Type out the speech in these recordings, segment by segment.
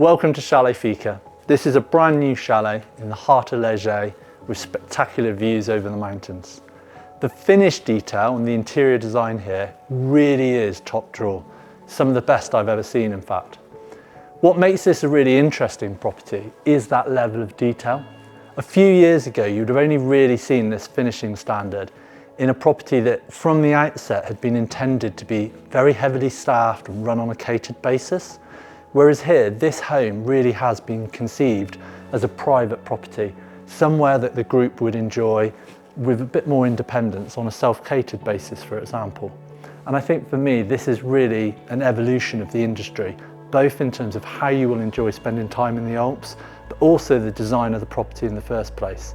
Welcome to Chalet Fika. This is a brand new chalet in the heart of Perched with spectacular views over the mountains. The finish detail and the interior design here really is top drawer. Some of the best I've ever seen, in fact. What makes this a really interesting property is that level of detail. A few years ago, you'd have only really seen this finishing standard in a property that from the outset had been intended to be very heavily staffed and run on a catered basis. Whereas here, this home really has been conceived as a private property, somewhere that the group would enjoy with a bit more independence on a self-catered basis, for example. And I think for me, this is really an evolution of the industry, both in terms of how you will enjoy spending time in the Alps, but also the design of the property in the first place.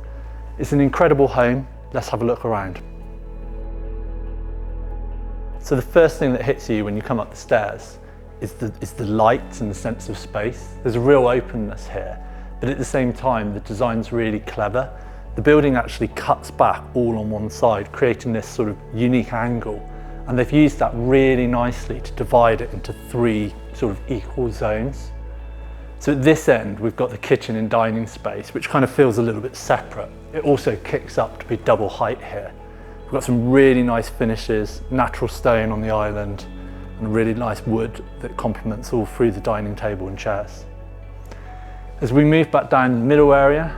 It's an incredible home. Let's have a look around. So the first thing that hits you when you come up the stairs is the light and the sense of space. There's a real openness here, but at the same time, the design's really clever. The building actually cuts back all on one side, creating this sort of unique angle. And they've used that really nicely to divide it into three sort of equal zones. So at this end, we've got the kitchen and dining space, which kind of feels a little bit separate. It also kicks up to be double height here. We've got some really nice finishes, natural stone on the island, and really nice wood that complements all through the dining table and chairs. As we move back down the middle area,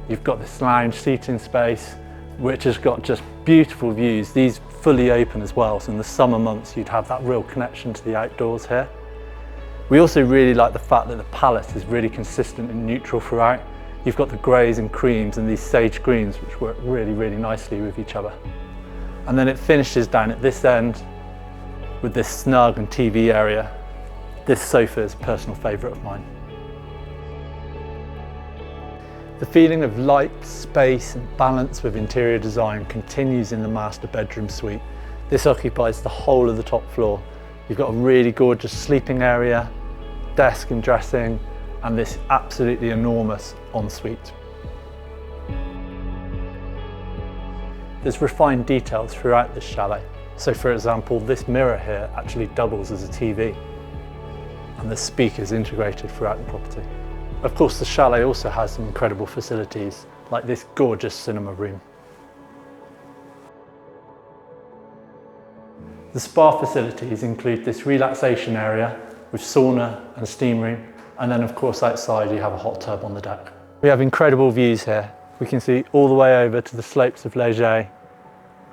you've got this lounge seating space, which has got just beautiful views. These fully open as well, so in the summer months you'd have that real connection to the outdoors here. We also really like the fact that the palette is really consistent and neutral throughout. You've got the greys and creams and these sage greens, which work really, really nicely with each other. And then it finishes down at this end with this snug and TV area. This sofa is a personal favourite of mine. The feeling of light, space and balance with interior design continues in the master bedroom suite. This occupies the whole of the top floor. You've got a really gorgeous sleeping area, desk and dressing, and this absolutely enormous ensuite. There's refined details throughout this chalet. So for example, this mirror here actually doubles as a TV, and the speakers integrated throughout the property. Of course, the chalet also has some incredible facilities, like this gorgeous cinema room. The spa facilities include this relaxation area with sauna and steam room, and then of course outside you have a hot tub on the deck. We have incredible views here. We can see all the way over to the slopes of Perched.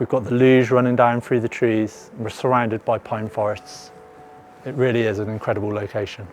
We've got the luge running down through the trees, and we're surrounded by pine forests. It really is an incredible location.